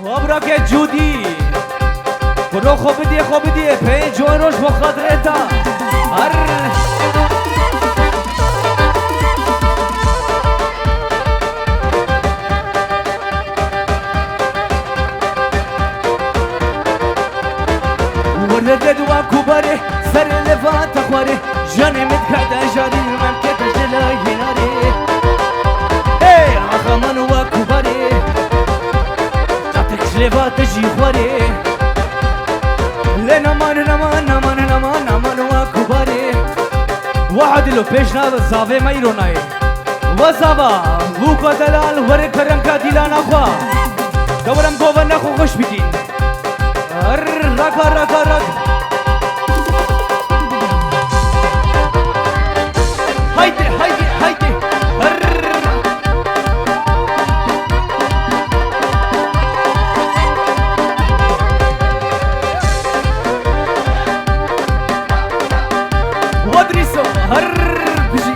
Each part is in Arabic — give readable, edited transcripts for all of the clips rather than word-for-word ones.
وابراك جودي برو خوب بدي پی جوروش بخاطر تا هر ورد دوا كبره سر لفات اخواره جاني متكعد جاري ممكن تجلى هناري ايه اخمان وكبره تعطيك لفات تجي خواري لنا مان وكبره واحد لو پیش ناد زاوه ميروناي وزاوا بوكو دلال ور کرم کا دلانا خوا دورم گوون نخو خوش بگین رک هايدي ودريسو بجي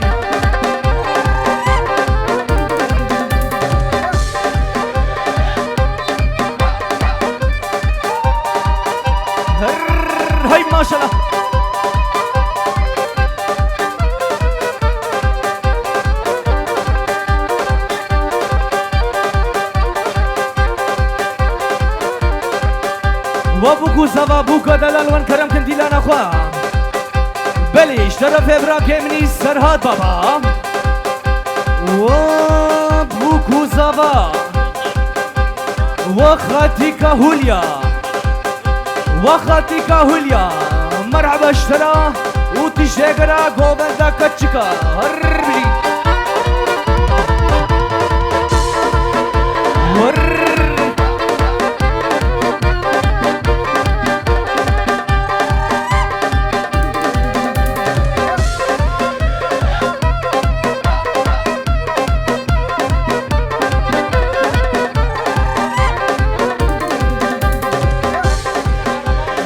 هاي ما شاء الله وابوكو زوا بوكا دلال وان كرم كنتي لانا خوا بلي اشترى فبراك مني سرهاد بابا وابوكو زوا وخاتيكا هوليا مرحبا اشترى وتشيقرا قوبندا كتشكا هربي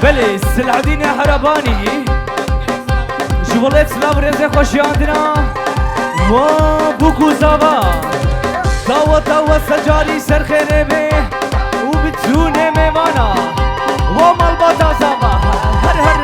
بلي السلعدين يا حرباني جبلت سلاو رزي خوشي عندنا وبوكو زابا تاوة سجاري سرخيني بي وبتزوني ميمانا ومالباتا زابا هر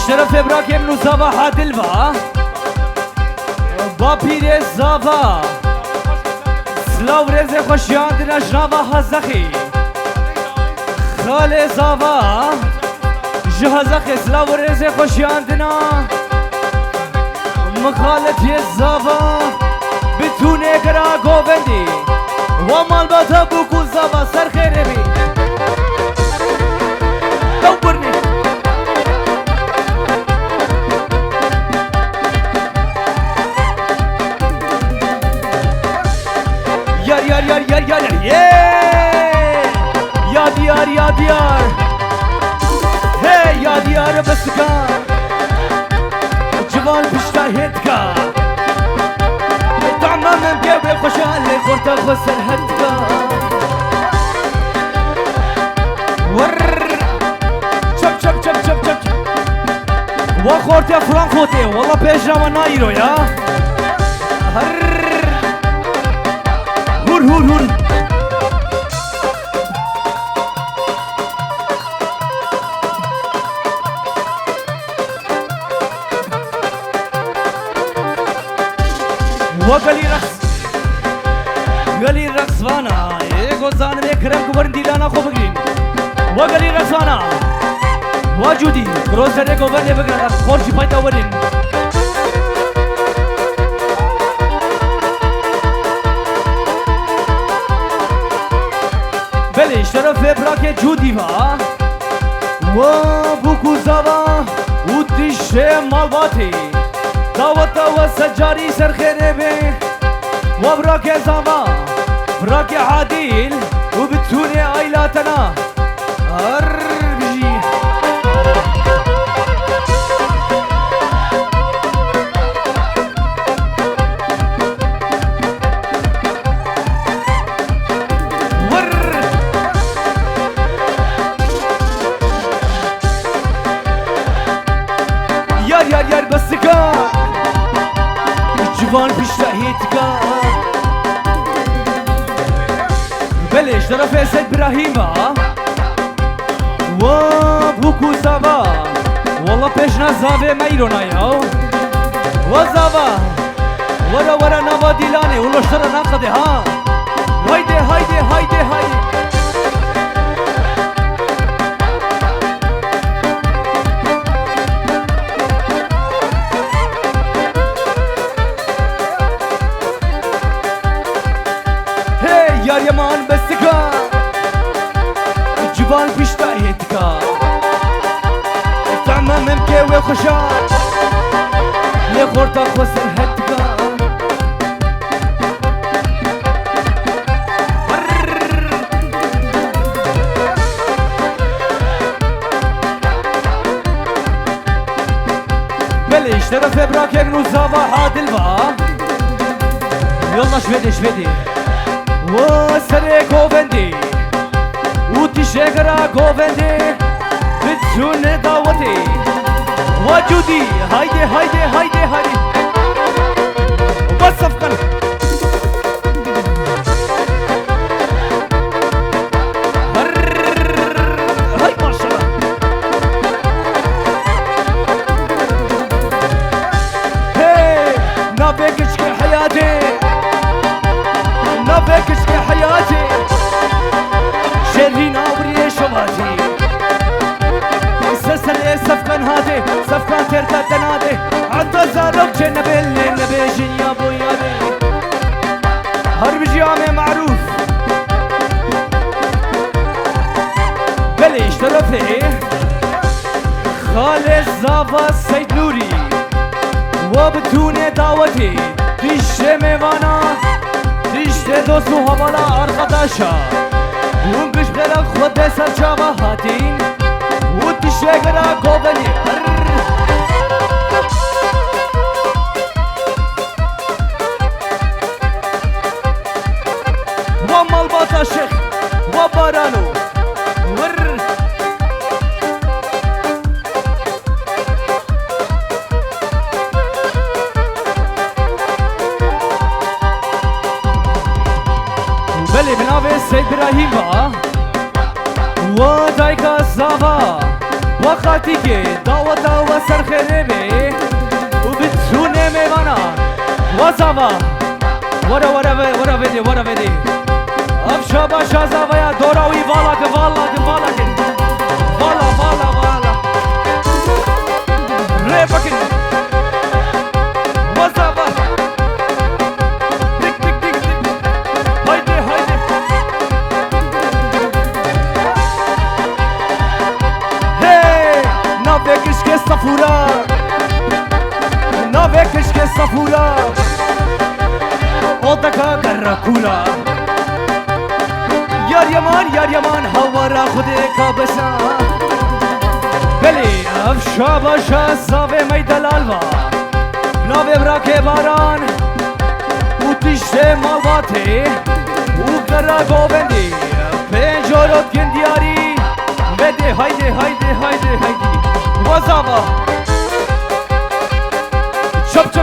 شرف ابراهيم نو زاوا حادلوا بابير زاوا سلاو رزي خوشياندنا جنابا حزخي خال زاوا جهزخي سلاو رزي خوشياندنا مخالت زاوا بتونه کرا گوبندی ومال باتا بوكو زاوا سر خيري بي دورني يار يا ديار هي يا ديار بسكان جوان بشتا هدكا طعمة من بيبي خوشان لي خورتا خسر هدكا شب وخورتا فرانكوتي والله بيجرا ونايرو يا هور وقالي رقص وانا يقول ميكرم كبرن ديلانا خو بقرين وقالي رقص وانا واجودي بروزر يقول بني بقرن خورجي بايتا ورين بلي شرف ابراك جودي با وبوكو زاوا وتشي مالباتي داوة سجاري سر خيري بي وبراك زاوا براك عادل وبتوني عيلاتنا اربجي جوان پیشتهیدگا بلش طرف سید براهیما و بوکو زاوا والله پیشنا زاوه میرونای ها و زاوا ورا ورا نوا دیلانه ولشتر ناقده ها هایده هایده هایده هایده یار یمان بستگا جوان پیشتهیدگا تمامم که و خوشا یه خورتا خوصر هدگا بلش طرف براکر نوزاوا عادل با يلا شويدي وسري كوفندي وتشجرة كوفندي بتجون دعوتي وجودي هايدي هايدي هايدي هايدي وبصف قلب هاي ما شاء الله هي نابكش حياتي نابكش حياتي شرين عمري شواتي سلسلة صفقان هادي صفقان تركا تنادي عطا زارك جنب اللي نبيجين يا بويادي هرب جامع معروف بليش طرفي خالد زافا السيد نوري وبتوني دعوتي ديش ميوانا ديش دوستو حوالا arkadaşa ونقش بغيرك خود سرچاوا هاتين وتشجرة كوفني ومال باتا شيخ وبارانو ور بلي بنابي سيد براهيم با ودايكا زافا وخاتيكي دعوتا وسر خريبي وبتسوني ميوانا وزافا ورا فيدي افشا باشا زافا يا دوراوي فالاك فالا ريبكن وزافا صفورا نوکش که صفورا اودکا گرکولا یار یمان هوارا خوده کابسا بلی افشا باشا زاوه میدلالوا نوه براک باران و تیشه مالواته و کرا گوبندی پنجورت گندیاری بده هایده وزاوا چپ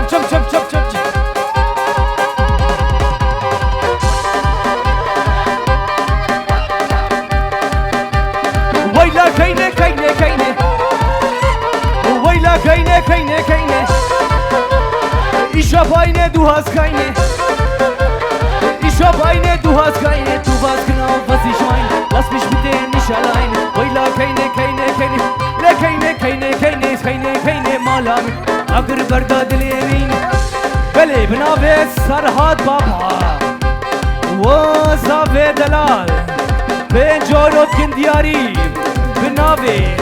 ويلا كينه ويلا كينه إيشا باينه دوهاز كينه إيشا باينه دوهاز كينه دوهاز كناو فزيش ماين لاس مش بدين مش علين ويلا كينه كينه مالامي اگر بردا دليمين بلي بنابت سرحاد بابها وزاوه دلال بين جورود كندياري بنابي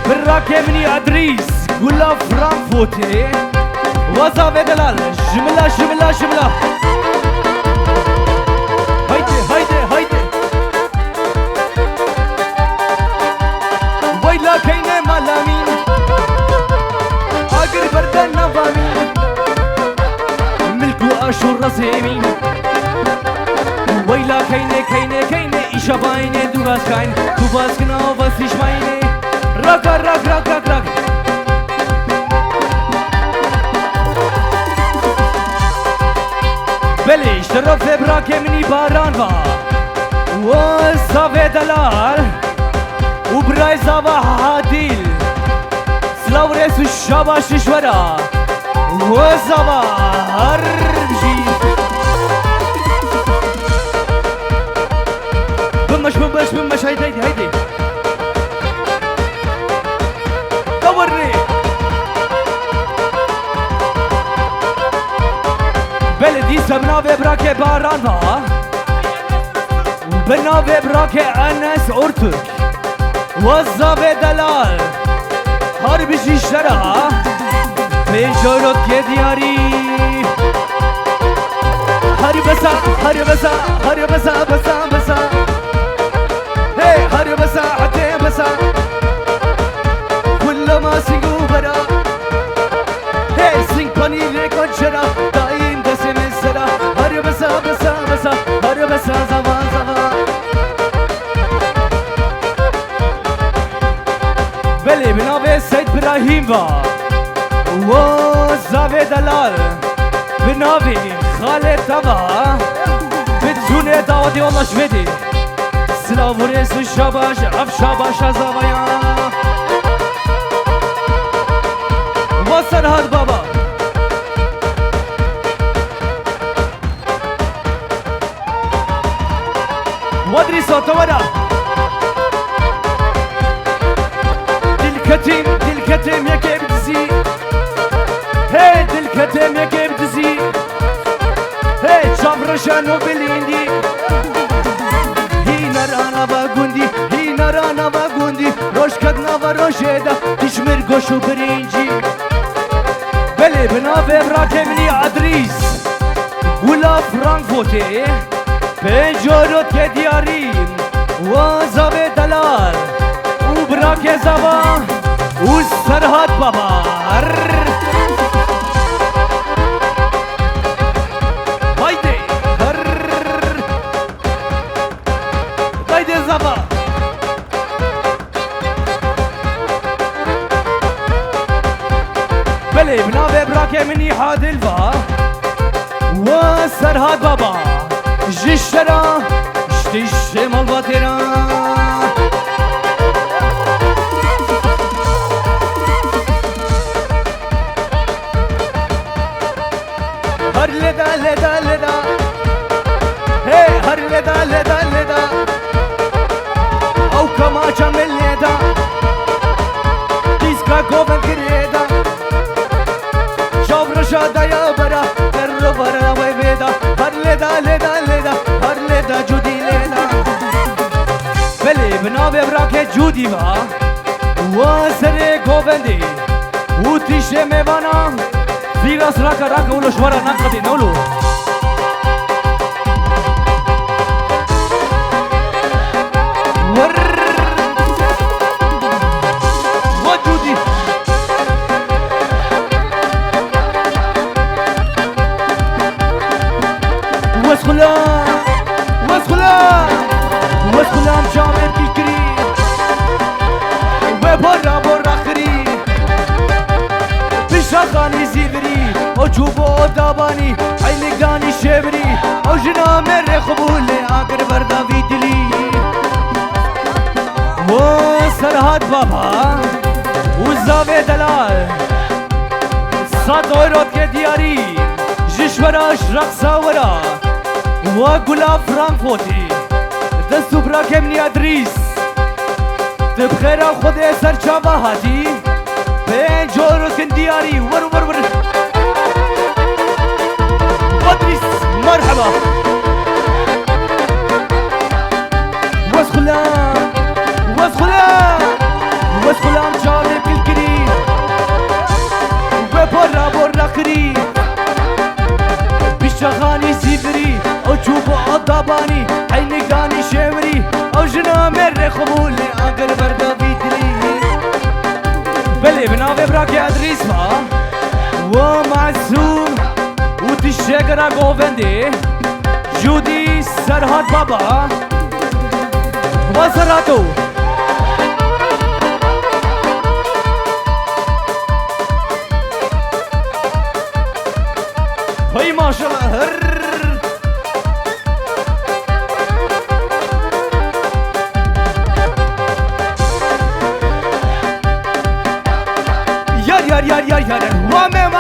بالراكمني ادريس قولا فرانكفورتي وزاوه دلال جملة هايدي ويلا كينه مالامين اگر بردا نظامين ملكو اشور رزيمين ويلا كينه إيشا باينه دوغاز كاين دوغاز كناو فاسيش ماينه راك بله شرف براک منی باران با و زاوه دلال و برای زاوه عادل سلاو رسو شاباش شورا و زاوه هر بجی بمش هيدي دورني بلدي سمناوي براكي بارانها بناوي براكي انس اورتك وزاوي دلال هربجي شرا بيجورت كدياري هربسا بسا هر بسا حتى بسا كل ما سيقو برا سينك باني ليكون شرا دايم دسم السرا هر بسا هر بسا زمان بلي بناوي سيد براهيم و زاوي دلال بناوي خالد تبا بتزوني داودي والله شفيدي سلاو رسو شاباش اف شاباش زاويا وسرهد بابا ودري صوت ورا دل كتم يا كيف تزي هي دل كتم يا كيف تزي هي شابرشانو باليندي هينا باغوندي روش كدنا وروشيدا تشمر قوشو برينجي بلي بنافي براكمني عدريس ولا فرانكفورتي بنجورو كديارين وزاوي دلال وبراكي زابا والسرهد بابا هيدي زابا بلي بنافي براكي مني حادل با وسرهاد بابا جشرا شتيش مالباتيرا هر لدا هي هر لدا او كما جمل لدا ديسكا كوفن كريدا شادا يا برا ترو برا ويدا هر لدا هر لدا جودي لدا بلي بناوي براكي جودي با وسري كوفندي وتيشي ميوانا فيراس راكا ولو شوارا نقدي نولو واسخلام جامل كيكري وبرا خري بشاخاني زيبري وجوبو داباني عيلقاني شبري وجنا مر خبولي اقر بردا في دلي وسرهاد بابا وزاوي دلال صاد اورود كدياري جشوراش رقصا ورا وقلا فرانكفورتي دستو براكمني ادريس تبخيرا خودي سر شابهاتي بين جورو كندياري ور ادريس مرحبا واسخلام جاري بالكري وبرا خري بشغاني سيفري وجوبو عضباني عينقاني شوري وجنا مر خبولي اقر بردا بيدري بلي بنافي براكي ادريس ما ومعزوم وتشجرا غوفندي جودي سرهاد بابا وسراتو هاي ما شاء الله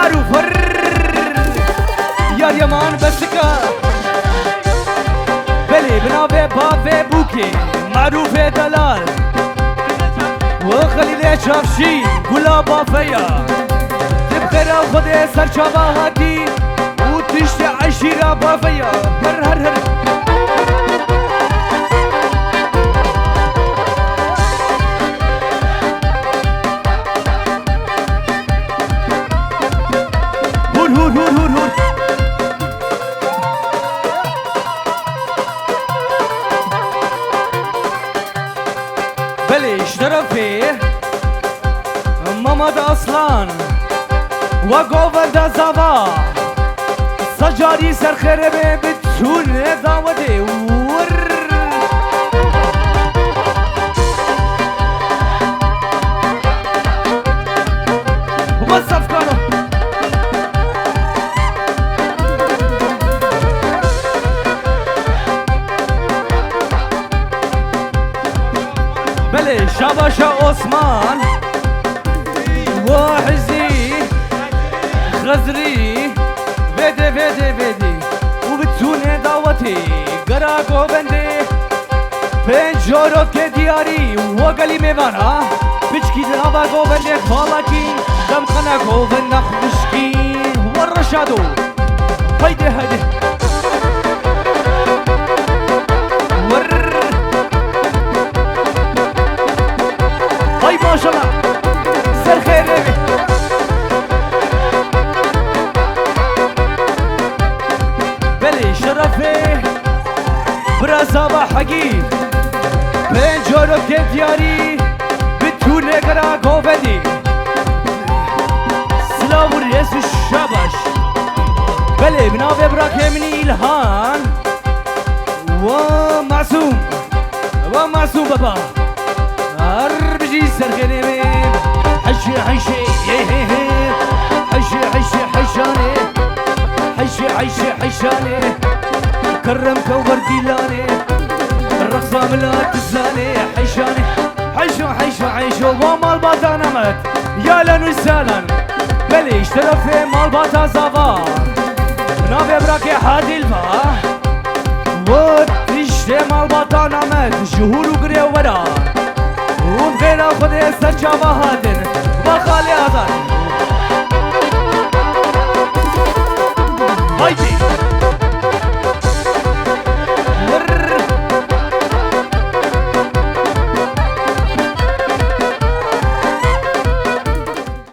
معروف يا يمان بسكا بلي بنابي بابي بوكي معروف دلال وخليل شافشي كلها بافيا تبخير خدي سر شباهاتي وتشتي عشيرة بافيا هر هر هر هور هور هور هور هور بلي اشترفي محمد اصلان وقوفن زابا سجاري سرخربه بتسون داودي ور وصف كانوا بلي شاباشا عثمان وحزي غزري فيدي فيدي فيدي وبتسوني دعوتي قراقو بندي بين جورو كدياري وقالي ميوانا بچكي دابا قو بندي فالاكي دم خنا قو بنخ بشكي والرشادو هيدي هيدي ور هاي ما شاء الله سر خير ربي بلي شرفي برازابا حقي بين جورو كدياري بتوني قرا قوفدي سلاو الرئيس الشابش بلي بنافي براكمني الهان ومعصوم بابا أربجي سرخني حشي حشي حشي حشي حشاني حشي حشي حشاني كرم كوبر ديلاني الرقصة ملا تزاني حشاني حشو حشو حشو ومال باتا نمت يا لنو سالن بلي اشترف في مال باتا زافا نافي براكي حادي الفا وتشتي مال باتا نمت جهور وقري ورا وبغير اخذ سر شبهاتن وخالي